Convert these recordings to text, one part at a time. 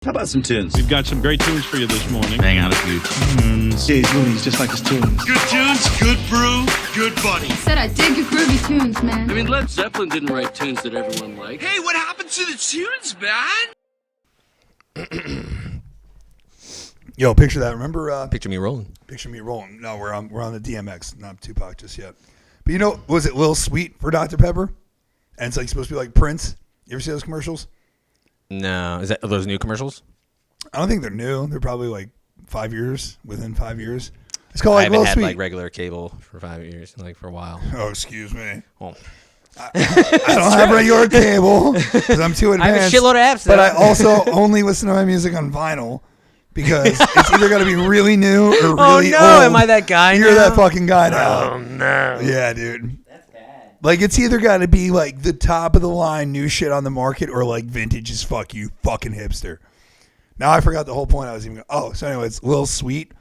How about some tunes? We've got some great tunes for you this morning. Hang out a few tunes. Jay's movies just like his tunes. Good tunes, good brew, good buddy. Said I dig your groovy tunes, man. I mean, Led Zeppelin didn't write tunes that everyone liked. Hey, what happened to the tunes, man? Yo, picture that. Remember? Picture me rolling. Picture me rolling. No, we're on the DMX, not Tupac just yet. But you know, was it Lil Sweet for Dr. Pepper? And it's like supposed to be like Prince. You ever see those commercials? No, are those new commercials? I don't think they're new. They're probably like 5 years. Within 5 years. It's called I like haven't Lil had Sweet. like regular cable for 5 years, like for a while. Oh, excuse me. Well, I don't have regular cable because I'm too advanced. I have a shitload of apps, but though. I also only listen to my music on vinyl because it's either got to be really new or really old. Am I that guy You're now? that fucking guy now. Oh, no. Yeah, dude. Like, it's either got to be, like, the top of the line new shit on the market or, like, vintage as fuck, you fucking hipster. Now I forgot the whole point I was even going. Oh, so anyway, it's Lil Sweet.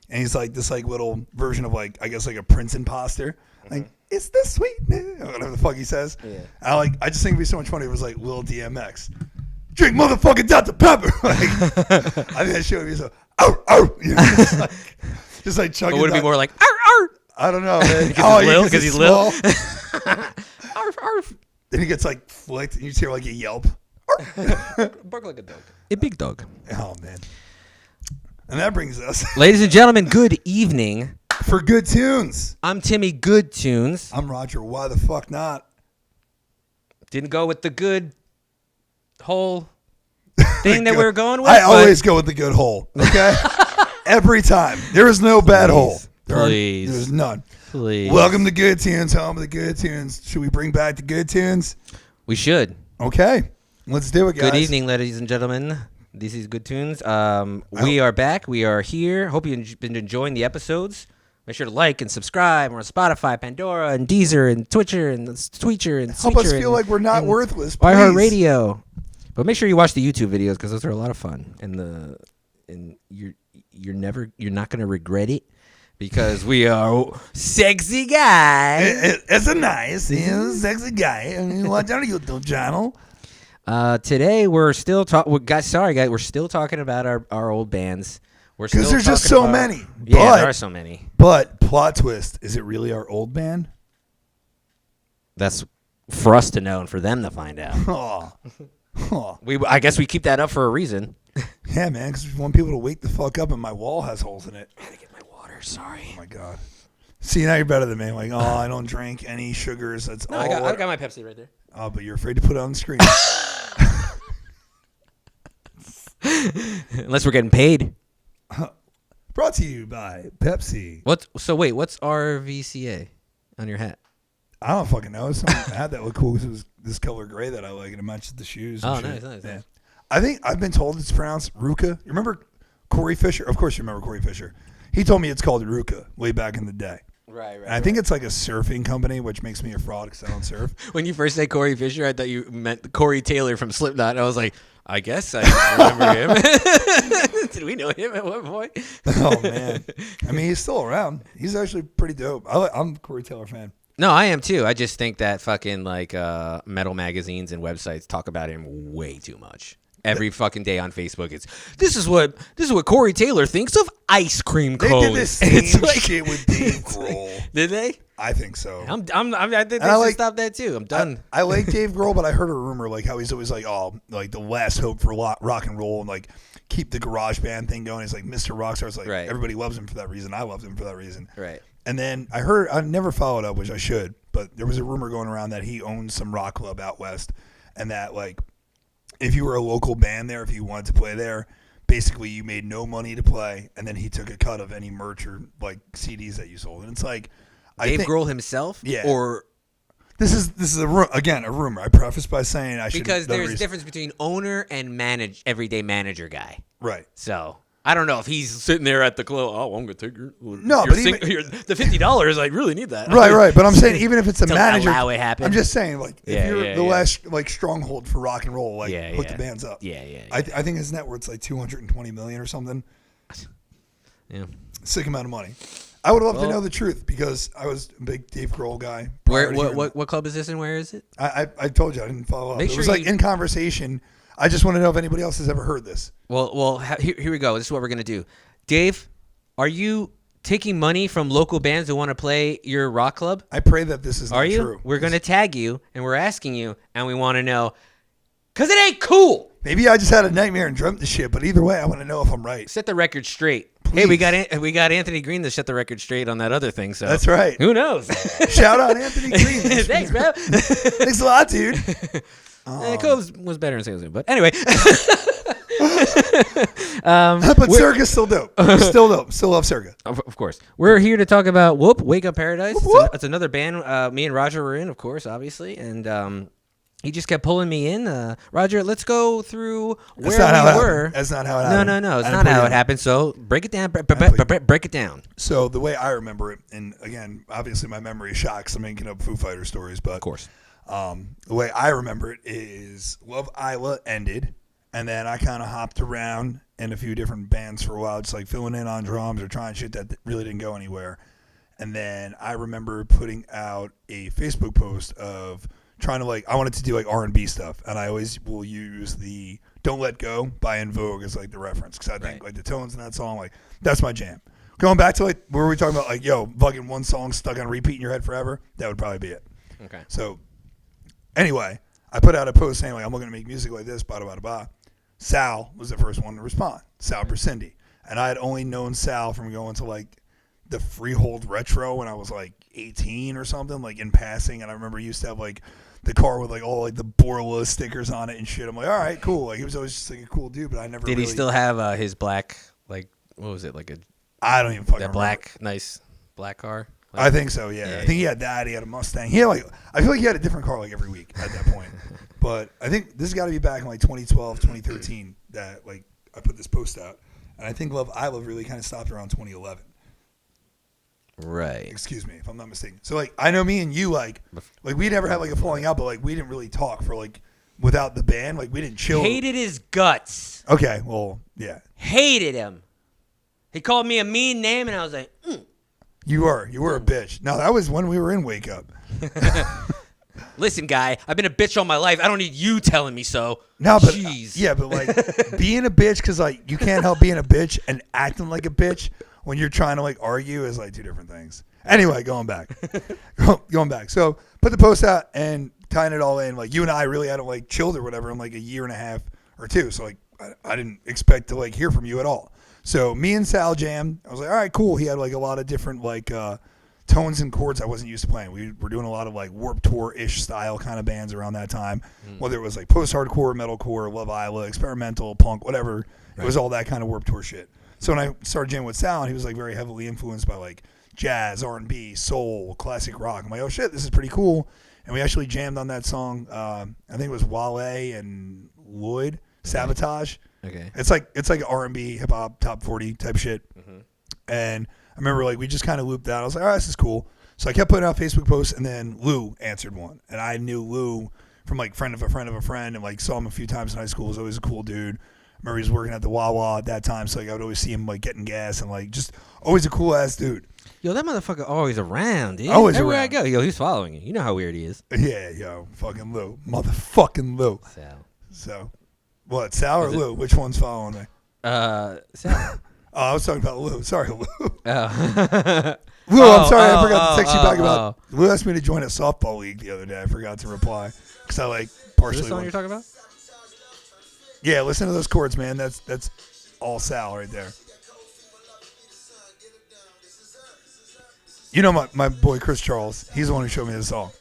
And he's, like, this, like, little version of, like, I guess, like a Prince imposter. Like, it's the sweetness. Whatever the fuck he says. Yeah. I just think it'd be so much funny if it was, like, Lil DMX. Drink motherfucking Dr. Pepper. Like, I think that shit would be so, you know, just like chugging. Or would it be more like, arr? I don't know, man. Because he's Lil? Arf, arf. Then he gets like flicked, and you just hear like a yelp. Bark like a dog. A big dog. Oh man! And that brings us, Ladies and gentlemen, good evening. For Good Tunes. I'm Timmy Good Tunes. I'm Roger. Why the fuck not? Didn't go with the good whole thing that we were going with. I always go with the good hole. Okay, every time. There is no bad hole. There's none. Please. Welcome to Good Tunes, home of the Good Tunes. Should we bring back the Good Tunes? We should. Okay. Let's do it, guys. Good evening, ladies and gentlemen. This is Good Tunes. We are back. We are here. Hope you've been enjoying the episodes. Make sure to like and subscribe. We're on Spotify, Pandora, and Deezer, and Twitcher, and Tweecher, and Help us feel like we're not worthless, please. iHeartRadio. But make sure you watch the YouTube videos because those are a lot of fun. And you're not gonna regret it. Because we are sexy guys. It's a nice, sexy guy. I mean, watch our YouTube channel. Today we're still we're still talking about our old bands. Because there's just so many. Yeah, there are so many. But plot twist: is it really our old band? That's for us to know and for them to find out. I guess we keep that up for a reason. Yeah, man. Because we want people to wake the fuck up, and my wall has holes in it. Sorry. Oh my god. See, now you're better than me. Like, I don't drink any sugars. That's all. I got my Pepsi right there. Oh, but you're afraid to put it on the screen. Unless we're getting paid. Brought to you by Pepsi. What's RVCA on your hat? I don't fucking know. Some hat that looked cool because it was this color gray that I like, and it matches the shoes. Oh, and nice. Yeah. I think I've been told it's pronounced Ruka. You remember Corey Fisher? Of course you remember Corey Fisher. He told me it's called Ruka way back in the day. Right. And I think it's like a surfing company, which makes me a fraud because I don't surf. When you first said Corey Fisher, I thought you meant Corey Taylor from Slipknot. And I was like, I guess I remember him. Did we know him at one point? Oh, man. I mean, he's still around. He's actually pretty dope. I'm a Corey Taylor fan. No, I am too. I just think that fucking like metal magazines and websites talk about him way too much. Every fucking day on Facebook, it's this is what Corey Taylor thinks of ice cream cones. They did this same shit with Dave Grohl. Did they? I think so. I think they should stop that too. I'm done. I like Dave Grohl, but I heard a rumor like how he's always like, oh, like the last hope for rock and roll and like keep the garage band thing going. He's like Mr. Rockstar. It's like everybody loves him for that reason. I loved him for that reason. Right. And then I never followed up, which I should, but there was a rumor going around that he owns some rock club out west, and that like, if you were a local band there, if you wanted to play there, basically you made no money to play, and then he took a cut of any merch or like CDs that you sold. And it's like Dave Grohl himself, yeah. Or this is a rumor. I preface by saying I should because there's a difference between owner and everyday manager guy. Right. So I don't know if he's sitting there at the club. Oh, I'm gonna take your no, your but the $50. I really need that. Right. But I'm saying even if it's a manager, allow it happen. I'm just saying like if you're the last like stronghold for rock and roll, like hook the bands up. Yeah. I think his net worth's like $220 million or something. Yeah, sick amount of money. I would love to know the truth because I was a big Dave Grohl guy. What club is this and where is it? I told you I didn't follow up. It was like in conversation. I just want to know if anybody else has ever heard this. Here we go. This is what we're gonna do. Dave, are you taking money from local bands who want to play your rock club? I pray that this is Are not you? true. We're gonna tag you, and we're asking you, and we want to know, cause it ain't cool. Maybe I just had a nightmare and dreamt the shit, but either way, I want to know if I'm right. Set the record straight. Please. Hey, we got Anthony Green to set the record straight on that other thing. So That's right. Who knows? Shout out Anthony Green. Thanks, bro. Thanks a lot, dude. Cove was better in Salesman, but anyway. But Circa's still dope. Still dope. Still love Circa. Of course. We're here to talk about Wake Up Paradise. Whoop, whoop. It's another band me and Roger were in, of course, obviously. And he just kept pulling me in. Roger, let's go through where we were. That's not how it happened. No. It's not how it happened. So break it down. Break it down. So the way I remember it, and again, obviously my memory is shot because I'm making up Foo Fighter stories, but Of course. The way I remember it is Love Isla ended, and then I kind of hopped around in a few different bands for a while, just like filling in on drums or trying shit that really didn't go anywhere. And then I remember putting out a Facebook post of trying to I wanted to do R&B stuff, and I always will use the "Don't Let Go" by En Vogue as the reference because I think the tones in that song that's my jam. Going back to what were we talking about fucking one song stuck on repeat in your head forever, that would probably be it. Okay. So anyway, I put out a post saying I'm looking to make music like this, blah blah blah blah. Sal was the first one to respond. Sal Bracindy, and I had only known Sal from going to the Freehold Retro when I was 18 or something, in passing, and I remember he used to have the car with all the Borla stickers on it and shit. I'm all right, cool. He was always just a cool dude, but I never. Did he still have his black what was it I don't even fucking that remember. nice black car? I think so. Yeah. I think he had that. He had a Mustang. He had I feel like he had a different car every week at that point. But I think this has got to be back in 2012, 2013 that I put this post out, and I think Love Isla really kind of stopped around 2011. Right. Excuse me if I'm not mistaken. So I know me and you we never had a falling out, but we didn't really talk for without the band. We didn't chill. Hated his guts. Okay, well, yeah. Hated him. He called me a mean name, and I was like, You were a bitch. No, that was when we were in Wake Up. Listen, guy, I've been a bitch all my life. I don't need you telling me so. No, but jeez. Yeah, but being a bitch because you can't help being a bitch and acting like a bitch when you're trying to argue is two different things. Anyway, going back. So put the post out and tying it all in. You and I really hadn't chilled or whatever in a year and a half or two. So I didn't expect to hear from you at all. So me and Sal jammed. I was all right, cool. He had a lot of different tones and chords I wasn't used to playing. We were doing a lot of Warped Tour-ish style kind of bands around that time. Whether it was post-hardcore, metalcore, Love Isla, experimental, punk, whatever. Right. It was all that kind of Warped Tour shit. So when I started jamming with Sal, he was very heavily influenced by jazz, R&B, soul, classic rock. I'm oh shit, this is pretty cool. And we actually jammed on that song. I think it was Wale and Lloyd, Sabotage. Okay. It's like an R&B, hip hop, top 40 type shit. Mm-hmm. And I remember we just kind of looped out. I was like, all right, this is cool. So I kept putting out Facebook posts, and then Lou answered one. And I knew Lou from friend of a friend of a friend, and saw him a few times in high school. He was always a cool dude. I remember he was working at the Wawa at that time, so I would always see him getting gas and just always a cool ass dude. Yo, that motherfucker always around, dude. Always Everywhere around. I go, yo, he's following you. You know how weird he is. Yeah, yo, fucking Lou, motherfucking Lou. So, what, Sal or Lou? Which one's following me? Sal. Oh, I was talking about Lou. Sorry, Lou. Oh. Lou, I'm sorry. I forgot to text you back about. Lou asked me to join a softball league the other day. I forgot to reply because I partially. Is this song you're talking about? Yeah, listen to those chords, man. That's all Sal right there. You know my boy Chris Charles. He's the one who showed me this song.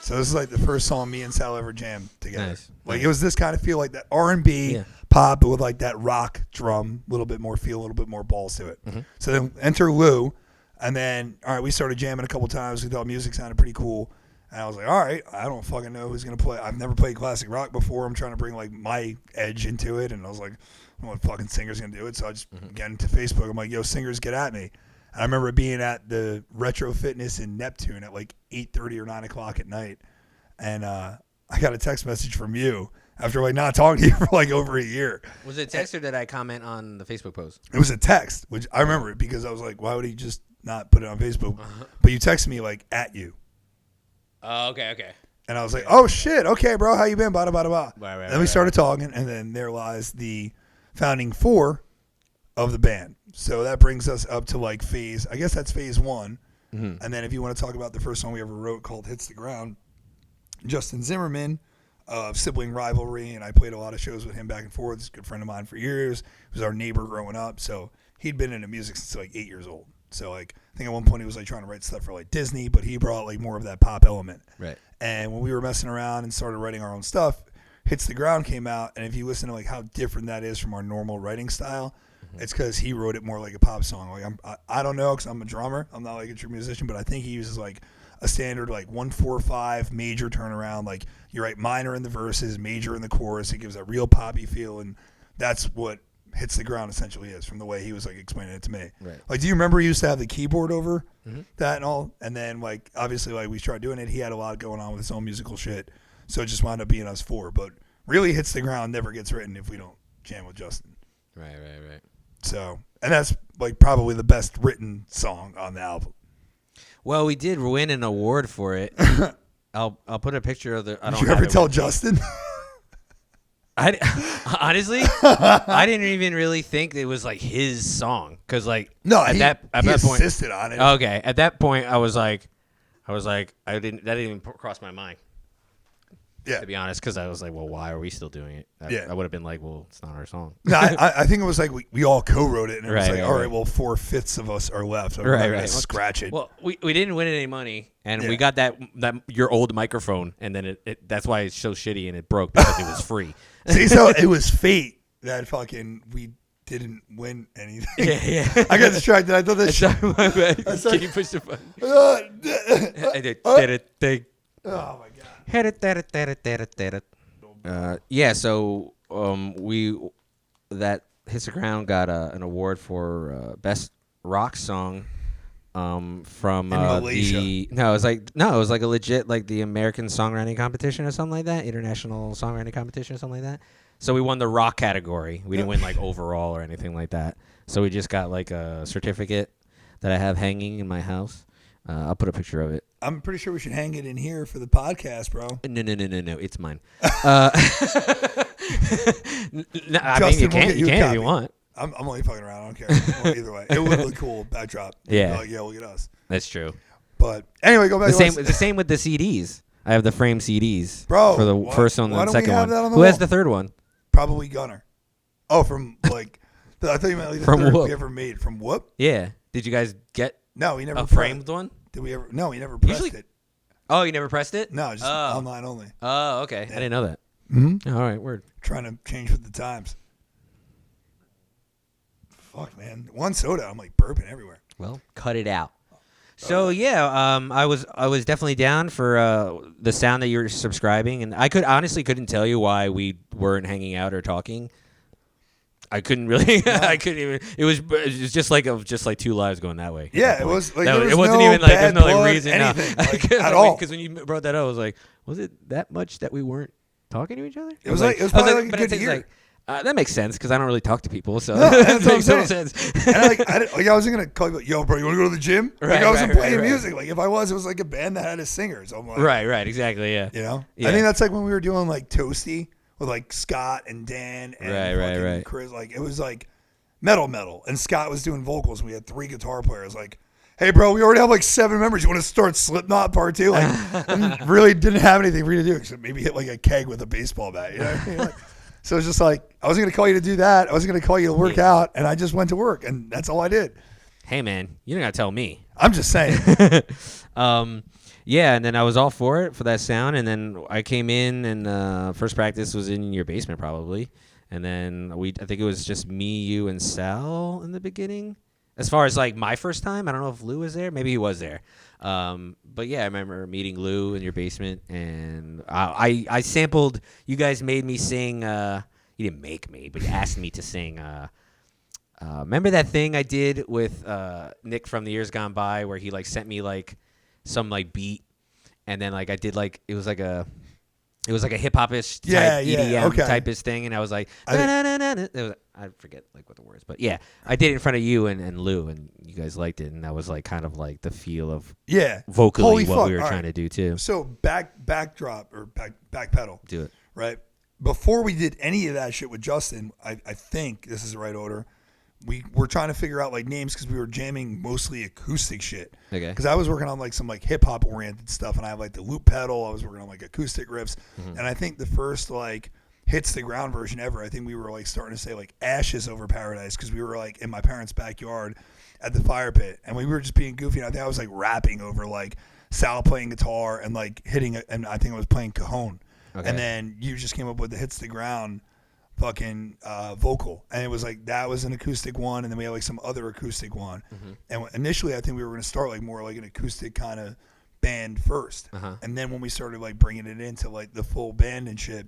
So this is the first song me and Sal ever jammed together. Nice. It was this kind of feel that R&B pop, but with that rock drum, a little bit more feel, a little bit more balls to it. Mm-hmm. So then enter Lou, and then all right, we started jamming a couple times. We thought music sounded pretty cool, and I was like, all right, I don't fucking know who's gonna play. I've never played classic rock before. I'm trying to bring my edge into it, and I was like, I don't know what fucking singer's gonna do it. So I just get into Facebook. I'm like, yo, singers, get at me. And I remember being at the Retro Fitness in Neptune at 8:30 or 9 o'clock at night, and I got a text message from you after like not talking to you for like over a year. Was it text or did I comment on the Facebook post? It was a text, which I remember it because I was like, why would he just not put it on Facebook? But you texted me like at you. Oh, okay. And I was like, oh shit, okay, bro, how you been? Blah, blah, blah. Right, then we started talking, and then there lies the founding 4 of the band. So that brings us up to like phase, I guess that's phase 1. And then if you want to talk about the first song we ever wrote called Hits the Ground, Justin Zimmerman of Sibling Rivalry, and I played a lot of shows with him back and forth. He's a good friend of mine for years. He was our neighbor growing up, so he'd been into music since like 8 years old. So like I think at one point he was like trying to write stuff for like Disney, but he brought like more of that pop element. Right. And when we were messing around and started writing our own stuff, Hits the Ground came out, and if you listen to like how different that is from our normal writing style, it's because he wrote it more like a pop song. Like I don't know because I'm a drummer. I'm not like a true musician, but I think he uses like a standard like 1-4-5 major turnaround. Like you write minor in the verses, major in the chorus. It gives a real poppy feel, and that's what Hits the Ground essentially is from the way he was like explaining it to me. Right. Like, do you remember he used to have the keyboard over that and all? And then like obviously like we started doing it. He had a lot going on with his own musical shit, so it just wound up being us 4. But really, Hits the Ground never gets written if we don't jam with Justin. Right. So, and that's like probably the best written song on the album. Well, we did win an award for it. I'll put a picture of the. Did you ever tell Justin? Honestly, I didn't even really think it was like his song because like at that point insisted on it. Okay, at that point I was like that didn't even cross my mind. Yeah, to be honest, because I was like, well, why are we still doing it? I would have been like, well, it's not our song. No, I think it was like we all co-wrote it, and it was like, all right, well, 4/5 of us are left. So right. Scratch it. Well, we didn't win any money, and we got that your old microphone, and then it that's why it's so shitty and it broke because it was free. See, so it was fate that fucking we didn't win anything. Yeah. I got distracted. I thought that shit. My bad. Can you push the button? Oh my god. So we that Hits the Ground got an award for best rock song from Malaysia. it was like a legit like the American Songwriting Competition or something like that, International Songwriting Competition or something like that. So we won the rock category. We didn't win like overall or anything like that. So we just got like a certificate that I have hanging in my house. I'll put a picture of it. I'm pretty sure we should hang it in here for the podcast, bro. No. It's mine. I mean, you can if you want. I'm only fucking around. I don't care. Well, either way, it would look cool backdrop. Yeah. Like, yeah, look at us. That's true. But anyway, go back. The same with the CDs. I have the frame CDs, bro, for the first one and the second one. Who wall? Has the third one? Probably Gunner. Oh, from like I thought you meant like the from third Whoop. we ever made from Whoop. Yeah. Did you guys get? No, we never a framed one. Did we ever? No, we never pressed it. Oh, you never pressed it? No, just online only. Oh, okay. Yeah. I didn't know that. Mm-hmm. All right, word. Trying to change with the times. Fuck, man. One soda, I'm like burping everywhere. Well, cut it out. So I was definitely down for the sound that you were subscribing, and I couldn't tell you why we weren't hanging out or talking. I couldn't really. I couldn't even. It was just like two lives going that way. Yeah, it was like it wasn't even like there's no like reason anything, like, at all. Because when you brought that up, I was like, was it that much that we weren't talking to each other? It was probably like a good year. That makes sense because I don't really talk to people, so that's it makes no sense. And I wasn't gonna call you, yo, bro, you want to go to the gym? Like I wasn't playing music. Like if I was, it was like a band that had a singer. So I'm like, right, exactly, yeah. You know, yeah. I think that's like when we were doing like Toasty with like Scott and Dan and right. Chris. Like it was like metal, and Scott was doing vocals. And we had 3 guitar players. Like, hey, bro, we already have like 7 members. You want to start Slipknot Part 2? Like, and really didn't have anything for you to do except maybe hit like a keg with a baseball bat. You know what I mean? Like, so it's just like, I wasn't going to call you to do that. I wasn't going to call you to work out. And I just went to work. And that's all I did. Hey, man, you don't got to tell me. I'm just saying. Yeah, and then I was all for that sound. And then I came in and first practice was in your basement probably. And then I think it was just me, you, and Sal in the beginning. As far as like my first time, I don't know if Lou was there. Maybe he was there. But yeah, I remember meeting Lou in your basement, and I sampled. You guys made me sing. You didn't make me, but you asked me to sing. Remember that thing I did with Nick from the Years Gone By, where he like sent me like some like beat, and then like I did like it was like a It was like a hip hop-ish type EDM type-ish thing, and I was like, I forget like what the words, but yeah, I did it in front of you and Lou, and you guys liked it, and that was like kind of like the feel of vocally Holy what fuck. we were All trying to do too. So backdrop or back pedal. Do it. Right? Before we did any of that shit with Justin, I think this is the right order. We were trying to figure out like names because we were jamming mostly acoustic shit. Okay. Because I was working on like some like hip hop oriented stuff, and I have like the loop pedal. I was working on like acoustic riffs, and I think the first like hits the ground version ever. I think we were like starting to say like Ashes Over Paradise because we were like in my parents' backyard at the fire pit, and we were just being goofy. And I think I was like rapping over like Sal playing guitar and like hitting it, and I think I was playing cajon. Okay. And then you just came up with the hits the ground fucking vocal, and it was like that was an acoustic one, and then we had like some other acoustic one, and initially I think we were going to start like more like an acoustic kind of band first, and then when we started like bringing it into like the full band and shit,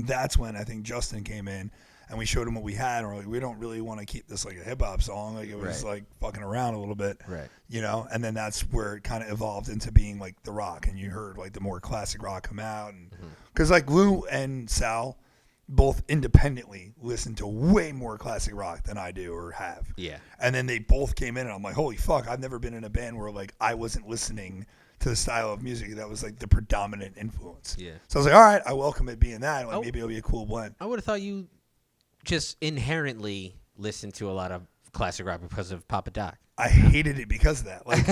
that's when I think Justin came in and we showed him what we had, and we're like, we don't really want to keep this like a hip hop song, like it was like fucking around a little bit, you know, and then that's where it kind of evolved into being like the rock, and you heard like the more classic rock come out, and because like Lou and Sal both independently listen to way more classic rock than I do or have. Yeah. And then they both came in, and I'm like, holy fuck, I've never been in a band where like I wasn't listening to the style of music that was like the predominant influence. Yeah. So I was like, all right, I welcome it being that. Like maybe it'll be a cool blend. I would have thought you just inherently listened to a lot of classic rock because of Poppa Doc. I hated it because of that. Like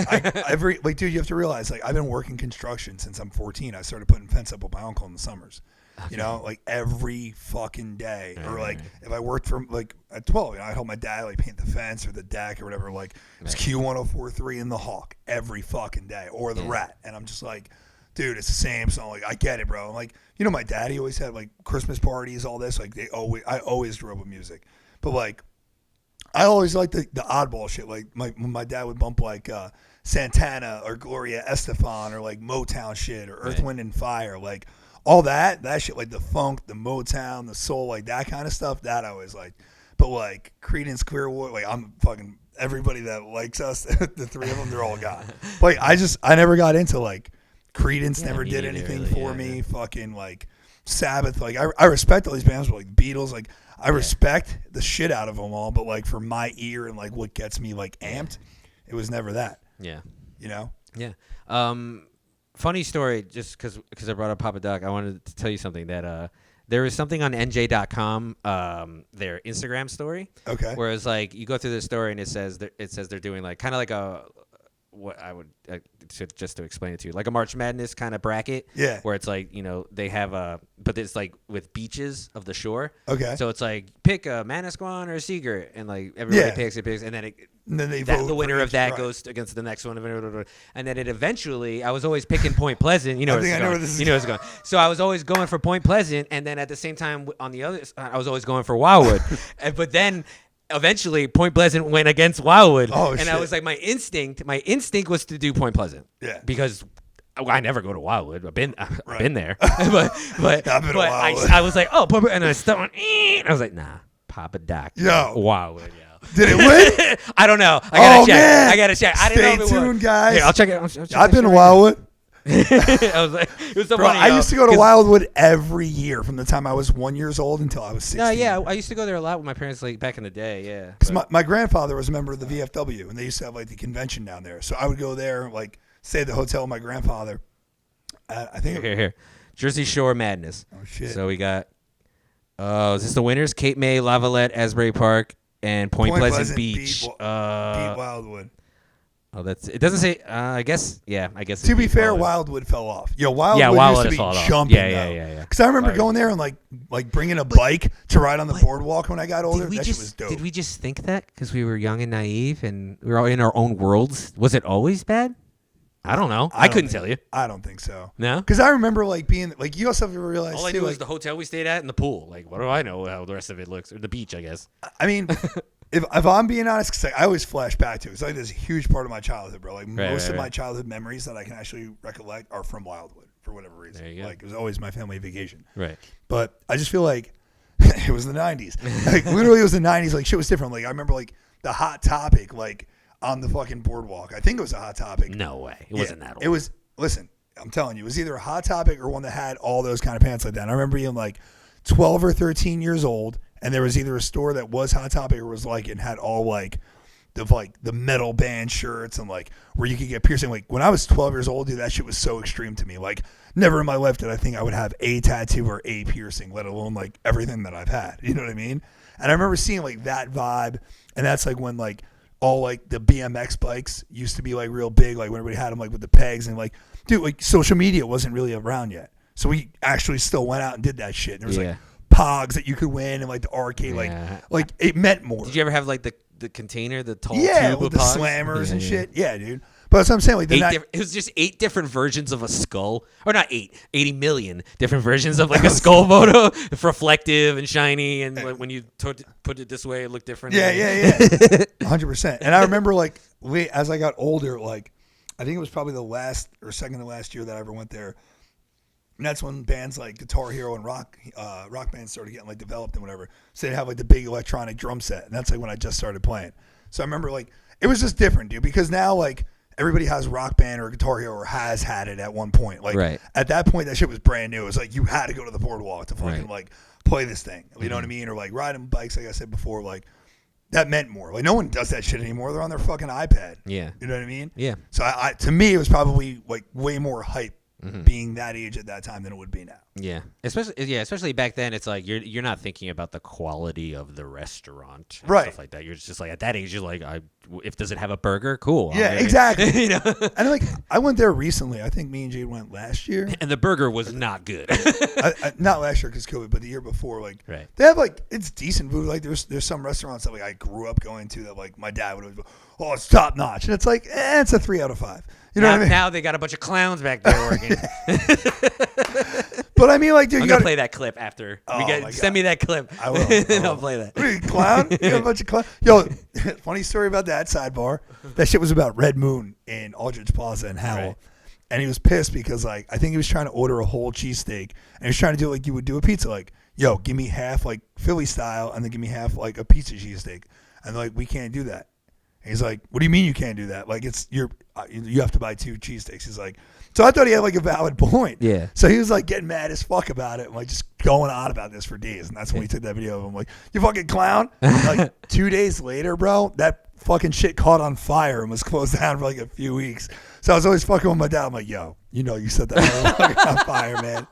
dude, you have to realize like I've been working construction since I'm 14. I started putting fence up with my uncle in the summers. Okay. You know, like every fucking day. Or like if I worked from like at 12, you know, I'd help my dad like paint the fence or the deck or whatever. Like it's Q1043 in the Hawk every fucking day, or the Rat. And I'm just like, dude, it's the same song. Like I get it, bro. I'm like, you know, my daddy always had like Christmas parties, all this. Like I always grew up with music, but like I always liked the oddball shit. Like my dad would bump like Santana or Gloria Estefan or like Motown shit or Earth, Wind and Fire, like. All that shit, like the funk, the Motown, the soul, like that kind of stuff, that I always liked. But like Creedence Clearwater, like I'm fucking everybody that likes us, the three of them, they're all gone. Like I never got into like Creedence, never did anything for me. Fucking like Sabbath, like I respect all these bands, but like Beatles, like I respect the shit out of them all. But like for my ear and like what gets me like amped, it was never that. Yeah, you know. Yeah. Funny story, just because I brought up Poppa Doc, I wanted to tell you something that there was something on NJ.com, their Instagram story. Okay. Where it's like you go through the story and it says they're doing like kind of like a what I would just to explain it to you, like a March Madness kind of bracket. Yeah. Where it's like, you know, they have but it's like with beaches of the shore. Okay. So it's like pick a Manasquan or a Seagirt, and like everybody picks, and then the winner of that goes against the next one, and then it eventually. I was always picking Point Pleasant. You know, I know where this is going. So I was always going for Point Pleasant, and then at the same time on the other, I was always going for Wildwood, but then. Eventually, Point Pleasant went against Wildwood, and I was like, my instinct was to do Point Pleasant, because I never go to Wildwood. I've been there, but I was like, and I started, and I was like, nah, Poppa Doc, Wildwood, Did it win? I don't know. I gotta check. I didn't know if it Stay tuned, guys. Here, I'll check it. I've been to Wildwood. I was like, it was so funny. I used to go to Wildwood every year from the time I was 1 year old until I was 16. No, yeah, I used to go there a lot with my parents, like back in the day. Yeah, because my grandfather was a member of the VFW, and they used to have like the convention down there. So I would go there, like stay at the hotel with my grandfather. I think here, Jersey Shore Madness. Oh shit! So we got. Is this the winners? Cape May, Lavalette, Asbury Park, and Point Pleasant Beach. Beat Wildwood. Oh, it doesn't say. I guess. Yeah, I guess. To be fair, Wildwood fell off. Wildwood used to be jumping. Yeah. Because I remember going there and like bringing a bike to ride on the boardwalk when I got older. That shit was dope. Did we just think that because we were young and naive and we were all in our own worlds? Was it always bad? I don't know. I couldn't tell you. I don't think so. No, because I remember like being like you also have to realize. All I knew was the hotel we stayed at and the pool. Like, what do I know how the rest of it looks? Or the beach, I guess. I mean. If I'm being honest, because I always flash back to it. It's like this huge part of my childhood, bro. Like most of my childhood memories that I can actually recollect are from Wildwood for whatever reason. There you go. Like it was always my family vacation. Right. But I just feel like it was the 90s. Like literally, it was the 90s. Like shit was different. Like I remember like the Hot Topic, like on the fucking boardwalk. I think it was a Hot Topic. No way. It wasn't that old. It was. Listen, I'm telling you, it was either a Hot Topic or one that had all those kind of pants like that. And I remember being like 12 or 13 years old, and there was either a store that was Hot Topic or was like it had all like the metal band shirts and like where you could get piercing. Like when I was 12 years old, dude, that shit was so extreme to me. Like never in my life did I think I would have a tattoo or a piercing, let alone like everything that I've had. You know what I mean? And I remember seeing like that vibe, and that's like when like all like the BMX bikes used to be like real big, like when everybody had them like with the pegs and like, dude, like social media wasn't really around yet. So we actually still went out and did that shit. And there was like pogs that you could win and like the arcade, like it meant more. Did you ever have like the container, the tall tube with the pogs? slammers and shit? Yeah, dude. But that's what I'm saying. Like it was just 8 different versions of a skull, or not 80 million different versions of like a skull photo, reflective and shiny, and like, when you put it this way, it looked different. Yeah, 100%. And I remember like as I got older, like I think it was probably the last or second to last year that I ever went there. And that's when bands like Guitar Hero and rock bands started getting like developed and whatever. So they'd have like the big electronic drum set, and that's like when I just started playing. So I remember like it was just different, dude, because now like everybody has Rock Band or Guitar Hero or has had it at one point. Like at that point, that shit was brand new. It was like you had to go to the boardwalk to fucking like play this thing. You know what I mean? Or like riding bikes, like I said before, like that meant more. Like no one does that shit anymore. They're on their fucking iPad. Yeah. You know what I mean? Yeah. So I to me, it was probably like way more hype being that age at that time than it would be now. Yeah, especially back then. It's like you're not thinking about the quality of the restaurant, and stuff like that. You're just like at that age, you're like, does it have a burger? Cool. Yeah, exactly. You know, and like I went there recently. I think me and Jade went last year, and the burger was not good. Not last year because COVID, but the year before. Like they have like it's decent food. Like there's some restaurants that like I grew up going to that like my dad would always go, oh, it's top notch, and it's like it's a 3 out of 5. You know what I mean? Now they got a bunch of clowns back there working. But I mean, like, dude, I'm gonna play that clip after. Send me that clip. I will. And I'll play that. Clown? You got a bunch of clown? Yo, funny story about that sidebar. That shit was about Red Moon in Aldridge Plaza in Howell. Right. And he was pissed because, like, I think he was trying to order a whole cheesesteak. And he was trying to do it like you would do a pizza. Like, yo, give me half, like, Philly style, and then give me half, like, a pizza cheesesteak. And they're like, we can't do that. And he's like, what do you mean you can't do that? Like, you have to buy 2 cheesesteaks. He's like, so I thought he had like a valid point. Yeah. So he was like getting mad as fuck about it and like just going on about this for days. And that's when he took that video of him like, you fucking clown. Like 2 days later, bro, that fucking shit caught on fire and was closed down for like a few weeks. So I was always fucking with my dad. I'm like, yo, you know you set that on fire, man.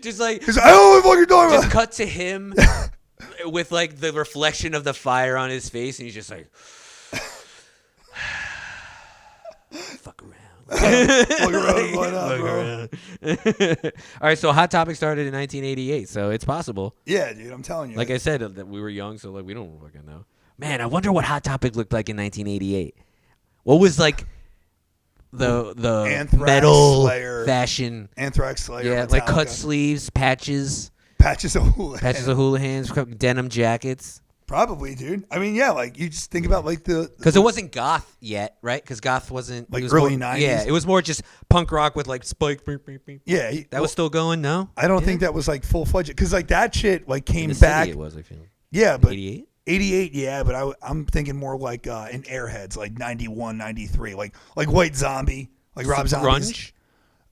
Just like, he's like, I don't know what the fuck you're talking about. Just cut to him with like the reflection of the fire on his face, and he's just like, fuck around. Look around. All right, so Hot Topic started in 1988, so it's possible. Yeah, dude, I'm telling you. Like I said, that we were young, so like we don't fucking know. Man, I wonder what Hot Topic looked like in 1988. What was like the Anthrax, metal Slayer, fashion? Anthrax, Slayer, yeah, Metallica. Like cut sleeves, patches of hooligans, denim jackets. Probably, dude. I mean, yeah, like you just think about like because it wasn't goth yet, right? Because goth wasn't like it was early more, 90s. Yeah, it was more just punk rock with like spike. Yeah, that was still going. No, I don't think that was like full fledged because like that shit like came in the back. City it was, I feel. Yeah, but 88. 88, yeah, but I'm thinking more like in Airheads, like 91, 93, like White Zombie, like Rob Zombie's. Grunge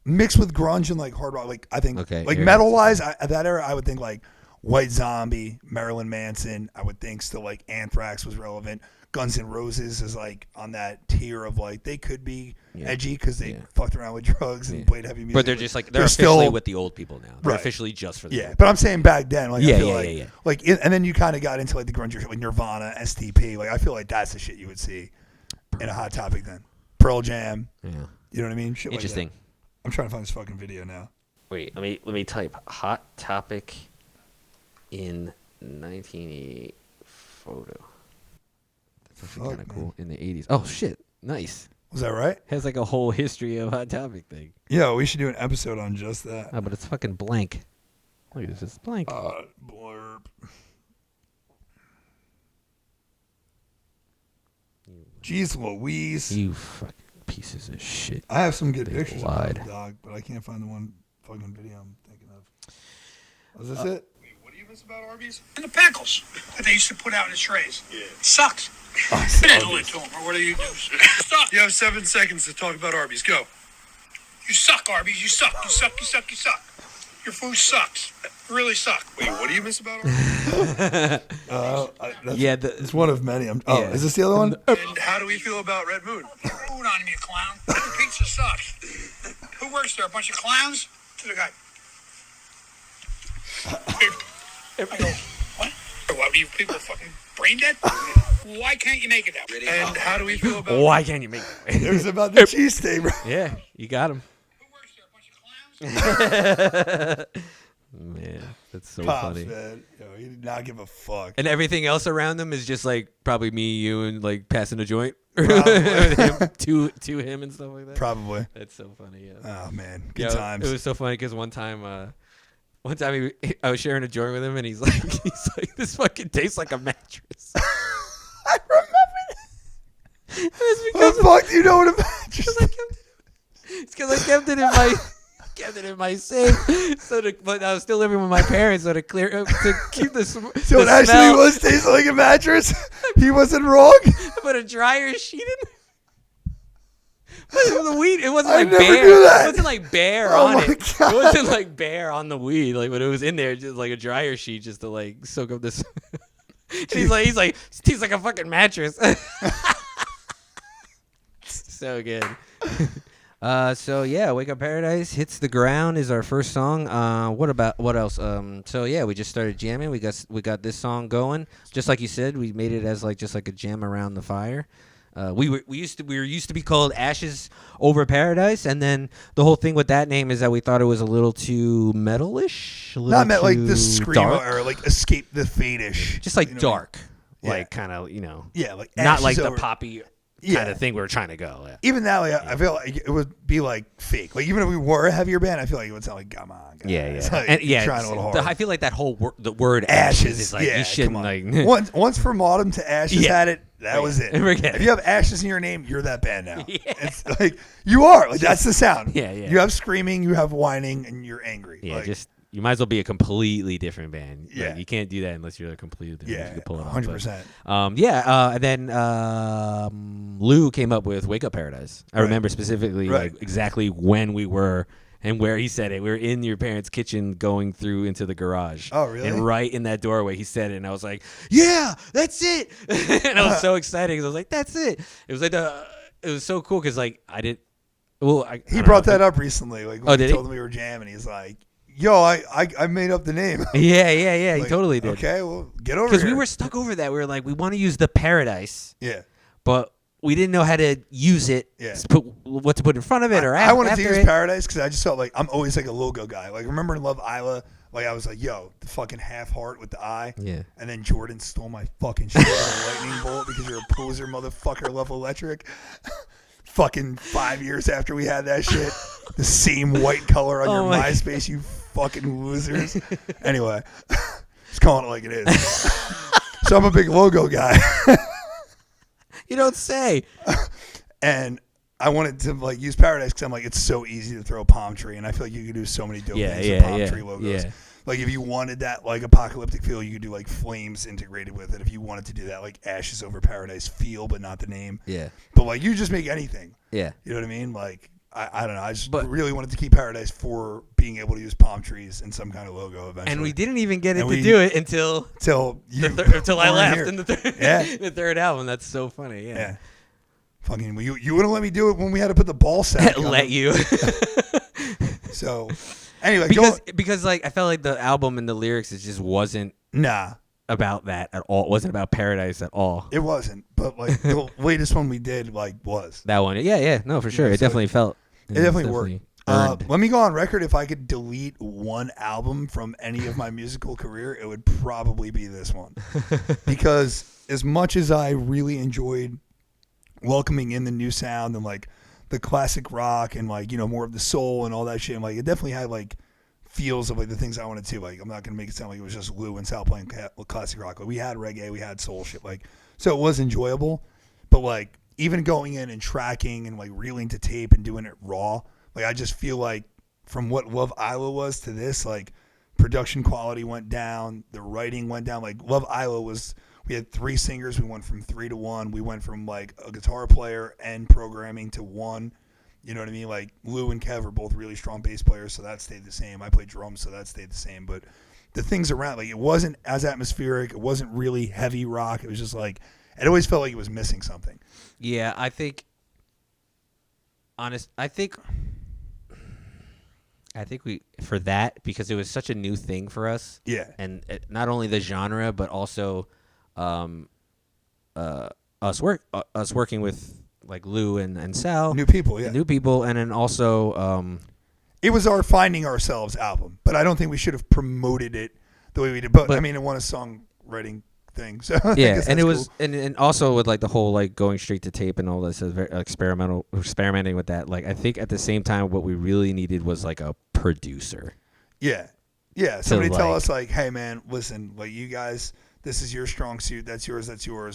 mixed with grunge and like hard rock. Like I think like Airheads. metal wise, at that era, I would think like White Zombie, Marilyn Manson. I would think still like Anthrax was relevant. Guns N' Roses is like on that tier of like they could be edgy because they fucked around with drugs and played heavy music. But they're just like they're officially with the old people now. They're officially just for the old people. But I'm saying back then, like I feel like and then you kind of got into like the grunge shit, like Nirvana, STP. Like I feel like that's the shit you would see in a Hot Topic then. Pearl Jam. Yeah. You know what I mean? Shit interesting. Like I'm trying to find this fucking video now. Wait, let me type Hot Topic in 1988 photo. That's kind of cool in the 80s. Oh shit, nice. Was that right? Has like a whole history of Hot Topic thing. Yeah, we should do an episode on just that. Oh, but it's fucking blank. Look at this, it's blank. Blurb. Jeez Louise. You fucking pieces of shit. I have some good pictures lied. of the dog, but I can't find the one fucking video I'm thinking of. Was this it? What do you miss about Arby's? And the pickles that they used to put out in the trays. Yeah. Sucks. Oh, Diddle it to them, or what do you do? Stop. You have 7 seconds to talk about Arby's. Go. You suck, Arby's. You suck. You suck. You suck. You suck. Your food sucks. You really suck. Wait, what do you miss about Arnie? It's one of many. Is this the other one? And how do we feel about Red Moon? Food on me, you clown. Your pizza sucks. Who works there? A bunch of clowns? To the guy. I go, what? What, are you people fucking brain dead? Why can't you make it that way? And how do we feel about Why can't you make it? It was about the cheesesteak, bro. Yeah, you got him. Who works there? A bunch of clowns? Man, that's so Pops, funny. man. He did not give a fuck. And everything else around them is just like probably me, you, and like passing a joint Probably. to him and stuff like that. Probably. That's so funny. Yeah. Oh man, good Yeah, times. It was so funny because one time I was sharing a joint with him, and he's like, this fucking tastes like a mattress. I remember that. What the fuck do you know what a mattress? It's because I kept it in my safe. But I was still living with my parents, so to keep the So the it actually smell, was tasting like a mattress. He wasn't wrong. put a dryer sheet in. But the weed, it wasn't I like never bare. knew that. It wasn't like bare Oh on my it. God. It wasn't like bare on the weed. Like when it was in there, just like a dryer sheet, just to like soak up this. And he's like, it tastes like a fucking mattress. So good. So yeah, Wake Up Paradise Hits the Ground is our first song. What else? So yeah, we just started jamming. We got this song going. Just like you said, we made it as like just like a jam around the fire. We were used to be called Ashes Over Paradise, and then the whole thing with that name is that we thought it was a little too metalish, Not meant like the too screamo dark. or like Escape the Fate-ish. Just like You know what I mean? dark, Yeah. like kind of Yeah, like not Ashes like the Over- poppy Yeah. kind of thing we were trying to go. Yeah. Even that, like, I feel like it would be like fake. Like even if we were a heavier band, I feel like it would sound like, "Come on, guys." Yeah, Like, and you're trying a little hard. I feel like that whole the word Ashes is like yeah, you shouldn't come on. like. once from Autumn to Ashes Yeah. had it. That was it. Forget If it. you have Ashes in your name, you're that band now. Yeah. It's like you are. Like that's the sound. Yeah, yeah. You have screaming, you have whining, and you're angry. Yeah, like, just you might as well be a completely different band. Yeah. Like, you can't do that unless you're a completely different. yeah, you can pull it off, 100%. but, and then Lou came up with Wake Up Paradise. I Right. remember specifically Right. like exactly when we were and where he said it. We were in your parents' kitchen going through into the garage. Oh, really? And right in that doorway, he said it, and I was like, "Yeah, that's it!" And I was so excited because I was like, "That's it!" It was like it was so cool because like I didn't. Well, He brought that up recently. Like when Oh, we did he? told him we were jamming, he's like, "Yo, I made up the name." Yeah, he Like, totally did. Okay, well, get over here. Because we were stuck over that. We were like, we want to use the Paradise, Yeah. but we didn't know how to use it. Yeah. What to put in front of it or I after. wanted to use it. Paradise because I just felt like I'm always like a logo guy. Like remember in Love Isla, like I was like, "Yo, the fucking half heart with the eye." Yeah. And then Jordan stole my fucking shit with a lightning bolt because you're a poser motherfucker. Love Electric. Fucking 5 years after we had that shit, the same white color on Oh your my MySpace, you fucking losers. Anyway, just calling it like it is. So I'm a big logo guy. You don't say. And I wanted to like use Paradise because I'm like, it's so easy to throw a palm tree, and I feel like you could do so many dope things with palm tree logos. Yeah. Like if you wanted that like apocalyptic feel, you could do like flames integrated with it. If you wanted to do that like Ashes Over Paradise feel, but not the name. Yeah. But like you just make anything. Yeah. You know what I mean? Like I don't know. I just But- really wanted to keep Paradise for being able to use palm trees in some kind of logo eventually. And we didn't even get it And to we- do it until until you until I weren't left here. in the third Yeah. the third album. That's so funny. Yeah. Yeah. Fucking you wouldn't let me do it when we had to put the ball sack on Let it. you. So anyway, because like I felt like the album and the lyrics it just wasn't nah. about that at all. It wasn't about Paradise at all. It wasn't, but like the latest one we did like was. That one. Yeah. No, for sure. Yeah, It so definitely felt. It definitely worked. earned. Let me go on record. If I could delete one album from any of my musical career, it would probably be this one. Because as much as I really enjoyed welcoming in the new sound and like the classic rock and like, you know, more of the soul and all that shit, and like it definitely had like feels of like the things I wanted to. Like I'm not gonna make it sound like it was just Lou and Sal playing classic rock. Like we had reggae, we had soul shit. Like so it was enjoyable, but like even going in and tracking and like reeling to tape and doing it raw, like I just feel like from what Love Isla was to this, like production quality went down, the writing went down. Like Love Isla was, we had 3 singers, we went from 3 to 1. We went from like a guitar player and programming to 1. You know what I mean? Like Lou and Kev are both really strong bass players, so that stayed the same. I played drums, so that stayed the same. But the things around, like it wasn't as atmospheric. It wasn't really heavy rock. It was just like it always felt like it was missing something. Yeah, I think we for that because it was such a new thing for us. Yeah, and not only the genre but also us working with like Lou and Sal, new people, yeah, and then also it was our Finding Ourselves album, but I don't think we should have promoted it the way we did. But I mean, it won a songwriting thing, so yeah, and it was cool. and also with like the whole like going straight to tape and all this is very experimenting with that. Like I think at the same time, what we really needed was like a producer. Yeah. Somebody So, tell like- us like, hey man, listen, like you guys, this is your strong suit. That's yours.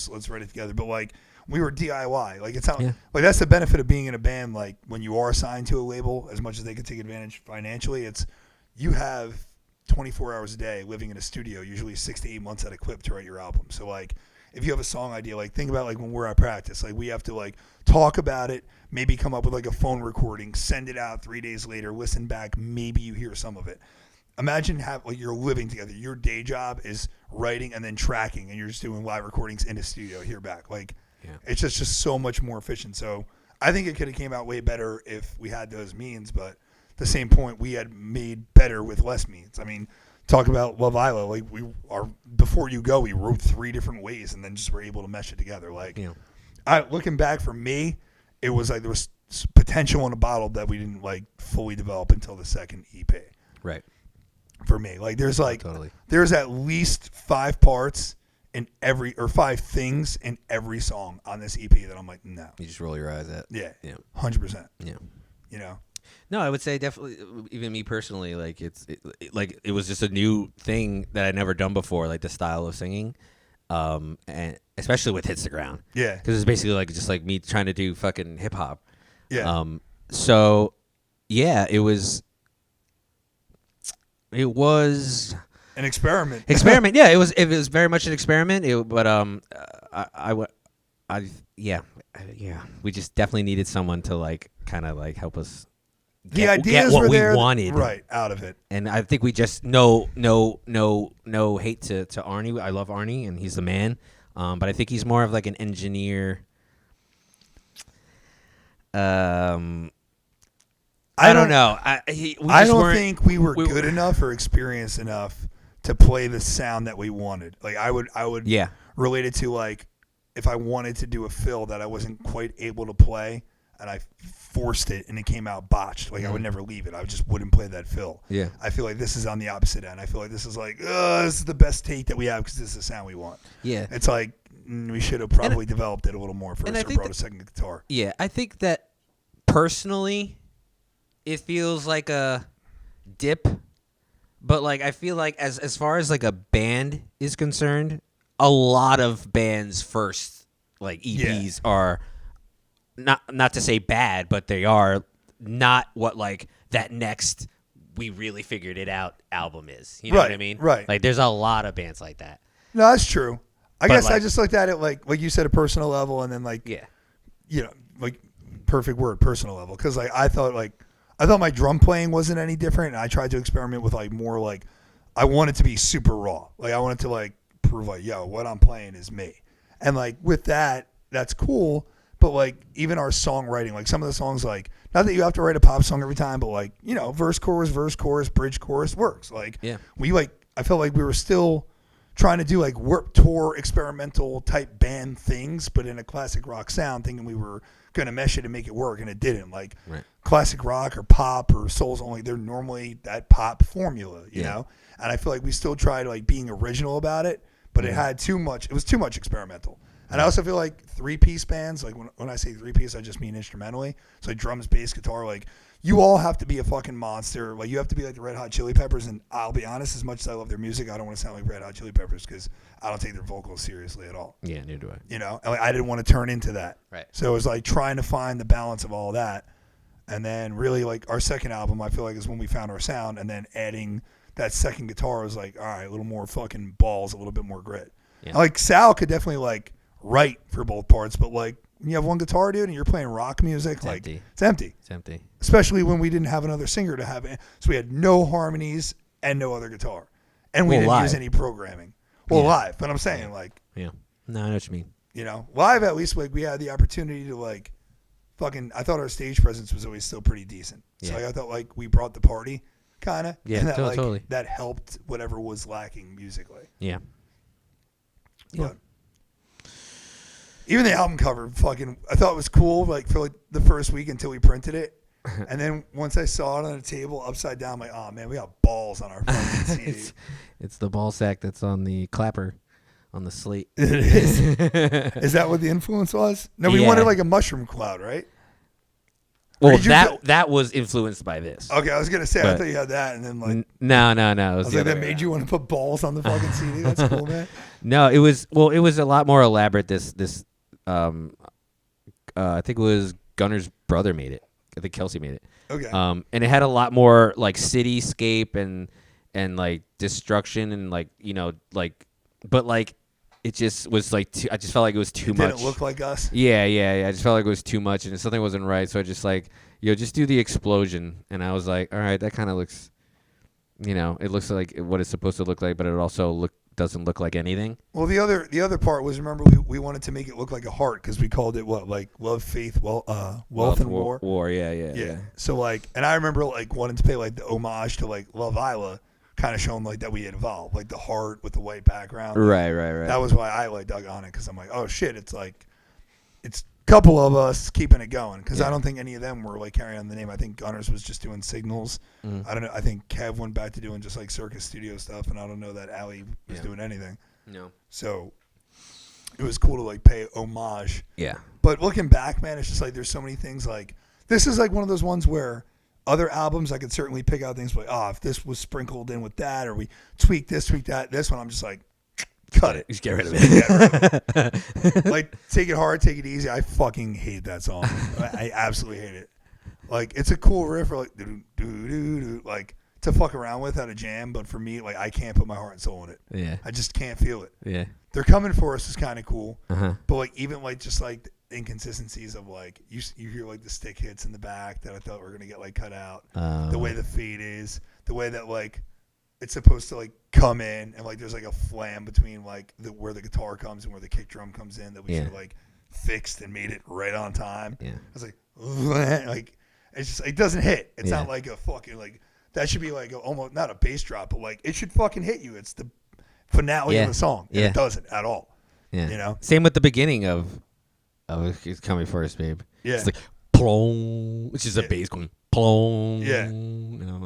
Let's write it together. But like we were DIY. Like it's not like that's the benefit of being in a band. Like when you are signed to a label, as much as they can take advantage financially, it's you have 24 hours a day living in a studio, usually 6 to 8 months at a clip to write your album. So like if you have a song idea, like think about like when we're at practice, like we have to like talk about it, maybe come up with like a phone recording, send it out 3 days later, listen back, maybe you hear some of it. Imagine like you're living together. Your day job is writing and then tracking, and you're just doing live recordings in the studio. Hear back, like it's just so much more efficient. So I think it could have came out way better if we had those means. But at the same point, we had made better with less means. I mean, talk about Love Isla. Like before you go, we wrote 3 different ways, and then just were able to mesh it together. Like looking back for me, it was like there was potential in a bottle that we didn't like fully develop until the second EP. Right. For me, like there's like Totally. there's at least 5 parts in every or 5 things in every song on this EP that I'm like, no. You just roll your eyes at. Yeah. Yeah. 100%. Yeah. You know. No, I would say definitely. Even me personally, like it was just a new thing that I'd never done before, like the style of singing, and especially with Hits the Ground. Yeah. Because it's basically like just like me trying to do fucking hip hop. Yeah. So, yeah, it was an experiment. Yeah, it was very much an experiment. We just definitely needed someone to like kind of like help us The ideas what were we there, wanted right out of it. And I think we just no hate to Arnie. I love Arnie and he's the man. But I think he's more of like an engineer. I don't know. I don't think we were good enough or experienced enough to play the sound that we wanted. Like I would relate it to like if I wanted to do a fill that I wasn't quite able to play and I forced it and it came out botched. Like I would never leave it. I just wouldn't play that fill. Yeah. I feel like this is on the opposite end. I feel like this is like, this is the best take that we have because this is the sound we want. Yeah. It's like we should have probably developed it a little more first or brought a second guitar. Yeah, I think that personally it feels like a dip, but like I feel like as far as like a band is concerned, a lot of bands' first like EPs are not to say bad, but they are not what like that next we really figured it out album is. You know what I mean? Right. Like there's a lot of bands like that. No, that's true. I But, guess I like- just looked at it like you said, a personal level, and then like you know, like perfect word, personal level, because like I thought my drum playing wasn't any different, and I tried to experiment with like more like I wanted to be super raw, like I wanted to like prove like what I'm playing is me, and like with that that's cool, but like even our songwriting, like some of the songs, like not that you have to write a pop song every time, but like verse chorus, bridge chorus works. Like we like I felt like we were still trying to do like Warped Tour experimental type band things, but in a classic rock sound, thinking we were going to mesh it and make it work, and it didn't. Like classic rock or pop or souls only, they're normally that pop formula, you know? And I feel like we still tried like being original about it, but it had too much, it was too much experimental. And I also feel like 3-piece bands, like when I say 3-piece, I just mean instrumentally. It's like drums, bass, guitar, like you all have to be a fucking monster. Like you have to be like the Red Hot Chili Peppers. And I'll be honest, as much as I love their music, I don't want to sound like Red Hot Chili Peppers because I don't take their vocals seriously at all. Yeah, neither do I. You know, and, like, I didn't want to turn into that. Right. So it was like trying to find the balance of all that. And then really like our second album, I feel like is when we found our sound. And then adding that second guitar was like, all right, a little more fucking balls, a little bit more grit. Yeah. And, like Sal could definitely like write for both parts, but like when you have one guitar, dude, and you're playing rock music, It's like empty. it's empty. It's empty. Especially when we didn't have another singer to have it. So we had no harmonies and no other guitar. And we didn't use any programming. Well, live. But I'm saying, like... Yeah. No, I know what you mean. You know? Live, at least, like, we had the opportunity to, like, fucking... I thought our stage presence was always still pretty decent. So like, I thought, like, we brought the party, kind of. Yeah, and that, like, totally. that helped whatever was lacking musically. Yeah. But even the album cover, fucking... I thought it was cool, like, for, like, the first week until we printed it. And then once I saw it on a table upside down, I'm like, oh man, we got balls on our fucking CD. It's the ball sack that's on the clapper on the slate. It is. Is that what the influence was? No, we wanted like a mushroom cloud, right? Well, that was influenced by this. Okay, I was gonna say I thought you had that, and then like no. I was like, that made you want to put balls on the fucking CD. That's cool, man. No, it was a lot more elaborate. This I think it was Gunner's brother made it. I think Kelsey made it. Okay. And it had a lot more like cityscape and like destruction and like, you know, like, but like it just was like I just felt like it was too much. Didn't look like us. Yeah. I just felt like it was too much and something wasn't right. So I just like, just do the explosion. And I was like, all right, that kind of looks, it looks like what it's supposed to look like, but it also doesn't look like anything. Well, the other part was, remember, we wanted to make it look like a heart because we called it what, like love, faith, wealth and war. War, yeah. So like, and I remember like wanting to pay like the homage to like Love Isla, kind of showing like that we had evolved, like the heart with the white background. Right. That was why I like dug on it, because I'm like, oh shit, it's like, it's a couple of us keeping it going, because I don't think any of them were like carrying on the name. I think Gunners was just doing signals. I don't know. I think Kev went back to doing just like Circus Studio stuff, and I don't know that Ali was doing anything. No. So it was cool to like pay homage. Yeah. But looking back, man, it's just like there's so many things. Like this is like one of those ones where other albums I could certainly pick out things like, if this was sprinkled in with that, or we tweak this, tweak that. This one I'm just like, cut it. Just get rid of it. Like, Take It Hard, Take It Easy. I fucking hate that song. I absolutely hate it. Like, it's a cool riff, or like, like to fuck around with at a jam. But for me, like, I can't put my heart and soul in it. Yeah. I just can't feel it. Yeah. They're Coming For Us is kind of cool. Uh-huh. But like, even like just like the inconsistencies of like you hear like the stick hits in the back that I thought were gonna get like cut out. The way the fade is, the way that like it's supposed to like come in, and like there's like a flam between like where the guitar comes and where the kick drum comes in that we should have like fixed and made it right on time. Yeah. I was like it's just, it doesn't hit. It's not like a fucking like, that should be like almost not a bass drop, but like it should fucking hit you. It's the finale of the song. And it doesn't at all. Yeah. You know? Same with the beginning of It's Coming First, Babe. Yeah. It's like plong, which is a bass going plong. Yeah. And I'm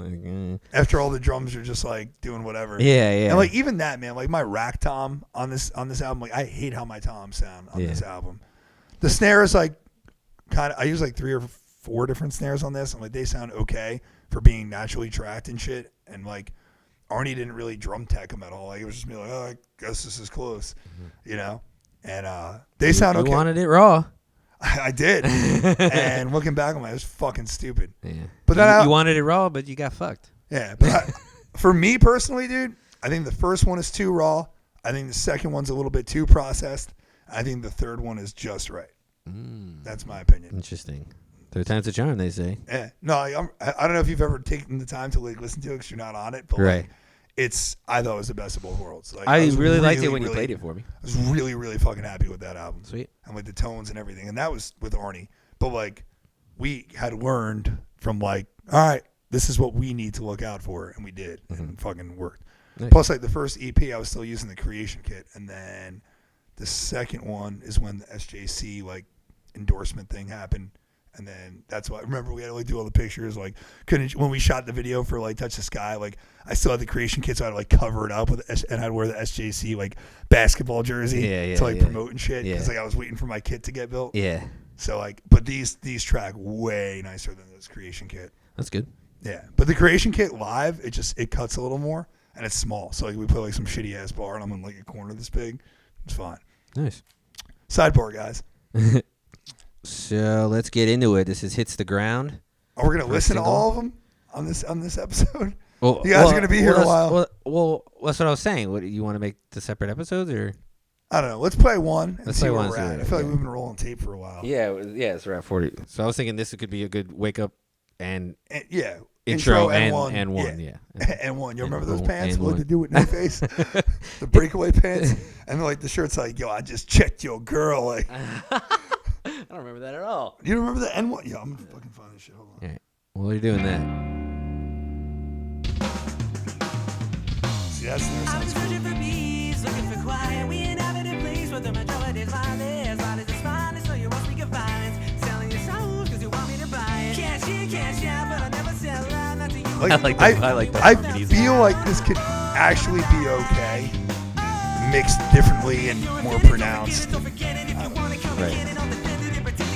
like, After all the drums are just like doing whatever. Yeah. And like even that, man, like my rack tom on this album, like I hate how my toms sound on this album. The snare is like I use like 3 or 4 different snares on this, and like they sound okay for being naturally tracked and shit. And like Arnie didn't really drum tech them at all. Like it was just me like, I guess this is close, you know. And they sound okay. You wanted it raw. I did. And looking back on it, it was fucking stupid. Yeah. But then you wanted it raw, but you got fucked. Yeah. But for me personally, dude, I think the first one is too raw. I think the second one's a little bit too processed. I think the third one is just right. That's my opinion. Interesting. Third time's a charm, they say. Yeah. No, I don't know if you've ever taken the time to like listen to it because you're not on it, but right. Like, I thought it was the best of both worlds. Like, I really liked it when you played it for me. I was really, really fucking happy with that album. Sweet. And like the tones and everything. And that was with Arnie. But like we had learned from like, all right, this is what we need to look out for, and we did. And it fucking worked. Nice. Plus like the first EP I was still using the Creation Kit, and then the second one is when the SJC like endorsement thing happened. And then that's why I remember we had to like do all the pictures. Like, when we shot the video for like Touch the Sky, like I still had the Creation Kit, so I had to like cover it up and I'd wear the SJC like basketball jersey to like promote and shit. Because like I was waiting for my kit to get built. Yeah. So like, but these track way nicer than this Creation Kit. That's good. Yeah, but the Creation Kit live, it cuts a little more and it's small. So like we put like some shitty ass bar and I'm in like a corner this big. It's fine. Nice. Sidebar, guys. So let's get into it. This is Hits the Ground. Oh, we're gonna listen to all of them on this episode. Well, you guys are gonna be here a while. Well, that's what I was saying. What, you want to make the separate episodes, or? I don't know. Let's play one and Let's see play where one, we're see at. where- I feel like yeah. we've been rolling tape for a while. Yeah, it's around 40. So I was thinking this could be a good wake up and And, yeah. intro and and one. Yeah. And one. You And remember those one- pants? and What one. to do with no face? The breakaway pants. And like the shirt's like, yo, I just checked your girl. Like, I don't remember that at all. you remember the N1? Yeah, I'm gonna fucking find this shit. Hold on. All right. While you're doing that. See, that's there sounds cool. I like that- I like that I fucking easy. feel like this could actually be okay, mixed differently and more pronounced. Right.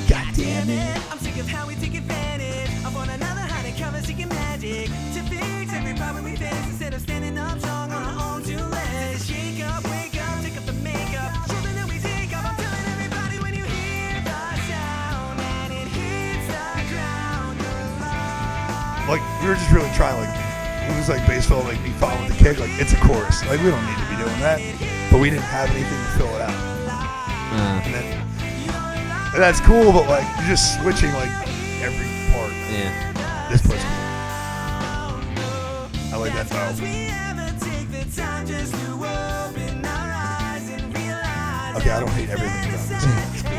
God damn it. I'm sick of how we take advantage of one another, how they come and seeking magic to fix every problem we face instead of standing up strong on our own two legs. Shake up, wake up, take up the makeup, something that we take up. I'm telling everybody when you hear the sound and it hits the ground, you're alive. Like, we were just really trying, like, it was like baseball, like me following the kick, like, it's a chorus. Like, we don't need to be doing that. But we didn't have anything to fill it out. And then, and that's cool, but like, you're just switching, like, every part. Yeah. This part's cool. I like that style. Okay, I don't hate everything about this. It's cool.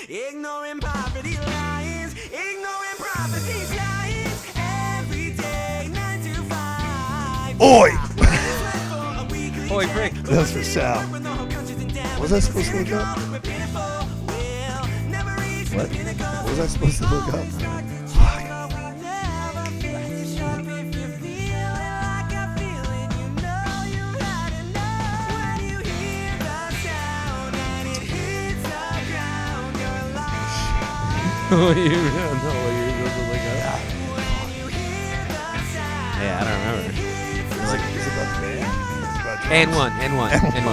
Ignoring poverty lines, ignoring prophecies lines, every day 9 to 5. Oi! Oi, Frick. That's for Sal. Was I supposed to look up? What? What was I supposed to look up? You don't know what you're supposed to look up? Yeah, I don't remember. It's like, is it about the band? It's about drums. And one.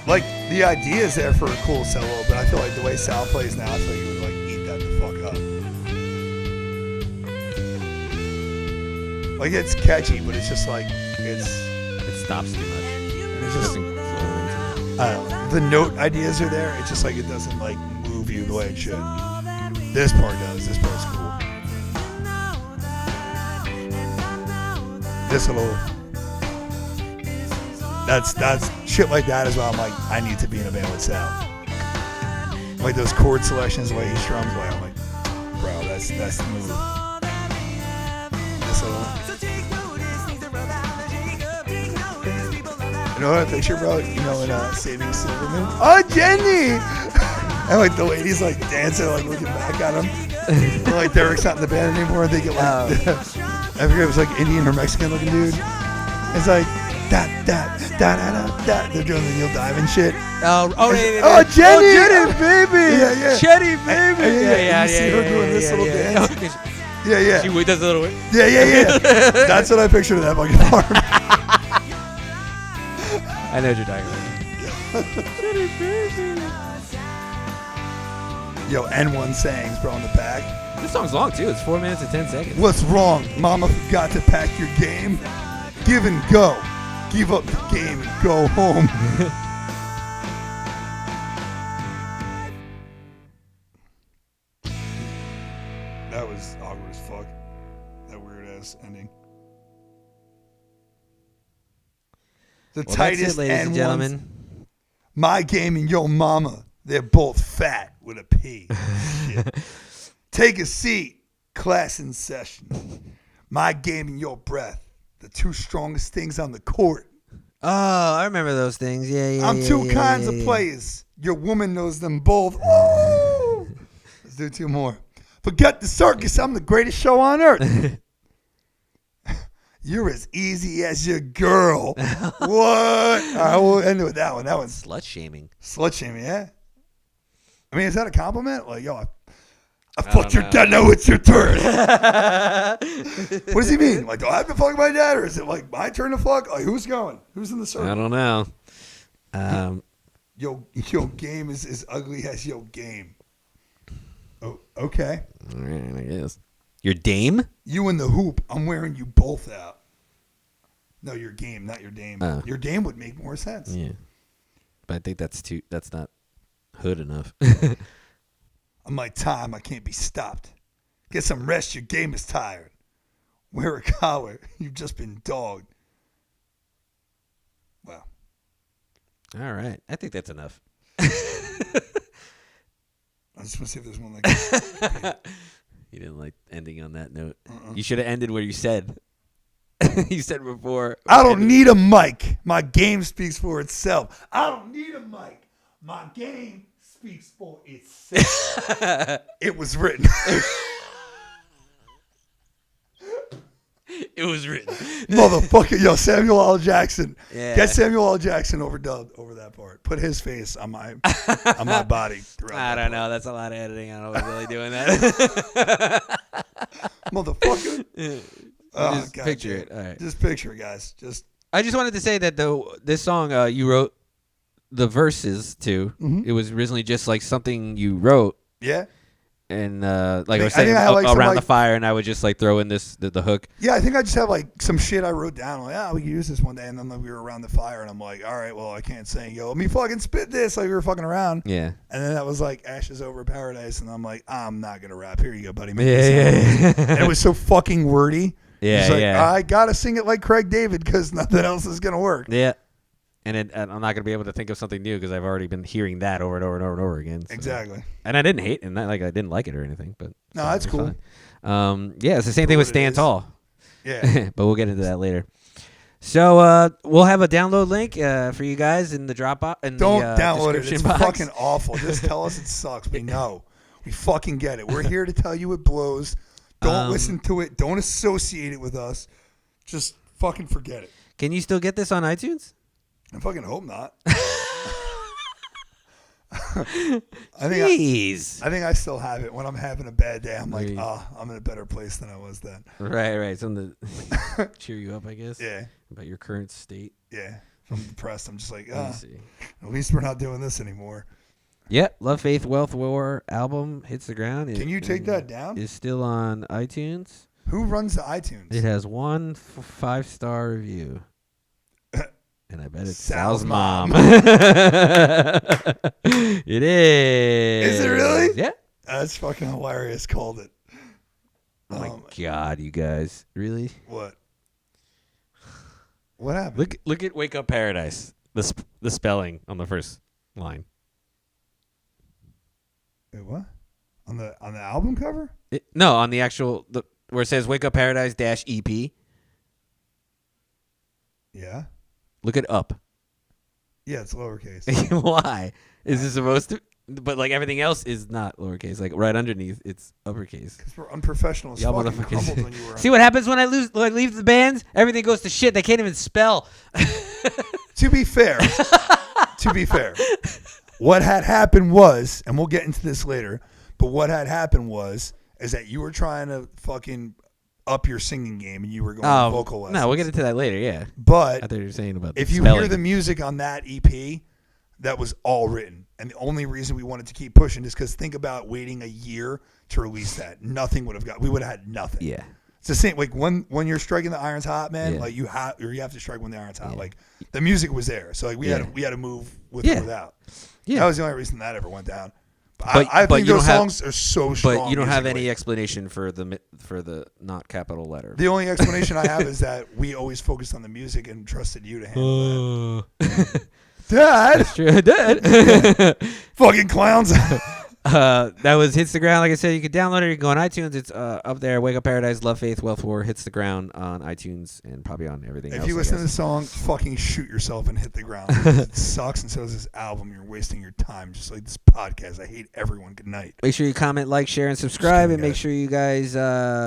Like, the idea is there for a cool solo, but I feel like the way Sal plays now, I feel like he would like eat that the fuck up. Like, it's catchy, but it's just like, It stops too much. it's just, the note ideas are there. It's just like it doesn't like move you the way it should. This part does. This part's cool. This little, that's shit like that is why I'm like, I need to be in a band with Sal. Like those chord selections, the way he strums, like I'm like, bro, that's the move. This little. You know what I picture, bro? You know, in Saving Silverman. Oh, Jenny! And like the lady's like dancing, like looking back at him. And, like Derek's not in the band anymore. And they get like, I forget if it was like Indian or Mexican looking dude. It's like da da da da da da. They're doing the Neil Diamond shit. Oh, Jenny! baby! Yeah. Jenny, baby! Yeah. You see her doing this little dance? Yeah. She does a little. Yeah. That's what I pictured in that fucking farm. I know what you're talking about. Yo, N1 sayings, bro, on the back. This song's long too. It's 4 minutes and 10 seconds. What's wrong? Mama forgot to pack your game. Give and go. Give up the game and go home. That was awkward as fuck. That weird ass ending. The Well, that's tightest it, ladies and N1s. gentlemen. My game and your mama. They're both fat with a P. Shit. Take a seat. Class in session. My game and your breath. The two strongest things on the court. Oh, I remember those things. Yeah. I'm two kinds of players. Your woman knows them both. Woo! Let's do two more. Forget the circus. I'm the greatest show on earth. You're as easy as your girl. What? All right, we'll end it with that one. That one's Slut shaming. slut shaming, yeah? I mean, is that a compliment? Like, yo, I fucked your dad, now it's your turn. What does he mean? Like, do I have to fuck my dad, or is it like my turn to fuck? Like, who's going? Who's in the circle? I don't know. Yo game is as ugly as yo game. Oh, okay. All right, I guess. Your dame? You in the hoop. I'm wearing you both out. No, your game, not your dame. Oh. Your dame would make more sense. Yeah. But I think that's not hood enough. On my time, I can't be stopped. Get some rest. Your game is tired. Wear a collar. You've just been dogged. Wow. All right. I think that's enough. I just want to see if there's one like that. You didn't like ending on that note. You should have ended where you said. You said before. I don't need a mic. My game speaks for itself. I don't need a mic. My game speaks for itself. It was written. It was written. Motherfucker. Yo, Samuel L. Jackson. Yeah. Get Samuel L. Jackson overdubbed over that part. Put his face on my body. I don't know. That's a lot of editing. I don't know if we're really doing that. Motherfucker. Just God picture damn. it. All right. Just picture it, guys. I just wanted to say that this song you wrote the verses to. Mm-hmm. It was originally just like something you wrote. Yeah. And like I was I think saying, I had, like, some, around like- the fire, and I would just like throw in the hook. Yeah, I think I just have like some shit I wrote down. Like, we could use this one day. And then like, we were around the fire, and I'm like, all right, well, I can't sing. Yo, let me fucking spit this. Like, we were fucking around. Yeah. And then that was like Ashes Over Paradise. And I'm like, I'm not going to rap. Here you go, buddy. Make Yeah, this yeah. And it was so fucking wordy. Yeah, It's like, yeah. I got to sing it like Craig David because nothing else is going to work. Yeah. And I'm not gonna be able to think of something new because I've already been hearing that over and over and over and over again. So. Exactly. And I didn't hate, and I didn't like it or anything. But No, that's it's cool. fine. Yeah, it's the same thing with what it Stand is. Tall. Yeah. But we'll get into that later. So we'll have a download link for you guys in the Dropbox. Don't download it. Description It's box. fucking awful. Just tell us it sucks. We know. We fucking get it. We're here to tell you it blows. Don't listen to it. Don't associate it with us. Just fucking forget it. Can you still get this on iTunes? I fucking hope not. Jeez. I think I still have it. When I'm having a bad day, I'm like, Right. I'm in a better place than I was then. Right. Something to cheer you up, I guess. Yeah. About your current state. Yeah. If I'm depressed, I'm just like, Let me see. at least we're not doing this anymore. Yeah, Love, Faith, Wealth, War album hits the ground. Can you take that down? It's still on iTunes. Who runs the iTunes? It has one 5-star review. And I bet it's Sal's Sal's mom. mom. It is. Is it really? Yeah. That's fucking hilarious. Called it. Oh my God, you guys. Really? What? What happened? Look at Wake Up Paradise. The spelling on the first line. Wait, what? On the album cover? No, on the actual where it says Wake Up Paradise -EP. Yeah. Look it up. Yeah, it's lowercase. Why? Is this supposed to? But like everything else is not lowercase. Like right underneath, it's uppercase. Because we're unprofessional as Y'all fucking motherfuckers. crumbled when you were See what happens when I leave the bands? Everything goes to shit. They can't even spell. To be fair, what had happened was, and we'll get into this later, but what had happened is that you were trying to fucking up your singing game and you were going to vocal lessons. No, we'll get into that later. Yeah. But I thought you were saying about if the you spelling. hear the music on that EP, that was all written. And the only reason we wanted to keep pushing is because think about waiting a year to release that. Nothing would have we would have had nothing. Yeah. It's the same. Like when you're striking the irons hot, man. Yeah. Like you have to strike when the irons hot. Yeah. Like the music was there, so like we had to move with or without. Yeah. That was the only reason that ever went down. But I think you those don't have- songs are so strong. But you don't have any musically. explanation for the not capital letter. The only explanation I have is that we always focused on the music and trusted you to handle that. Dad, That's true. Dad. fucking clowns. That was Hits the Ground. Like I said, you can download it. You can go on iTunes. It's up there. Wake Up Paradise, Love Faith, Wealth War, Hits the Ground on iTunes and probably on everything else. If you listen to the song, fucking shoot yourself and hit the ground. It sucks, and so does this album. You're wasting your time, just like this podcast. I hate everyone. Good night. Make sure you comment, like, share, and subscribe, and make sure you guys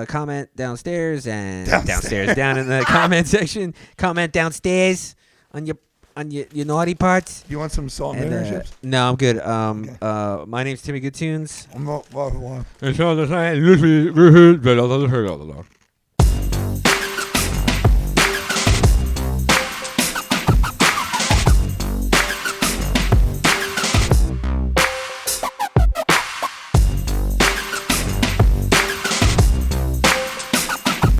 comment downstairs and downstairs down in the comment section. Comment downstairs on your naughty parts. You want some salt and vinegar chips? No, I'm good. My name's Timmy Good Tunes. Wow. And so the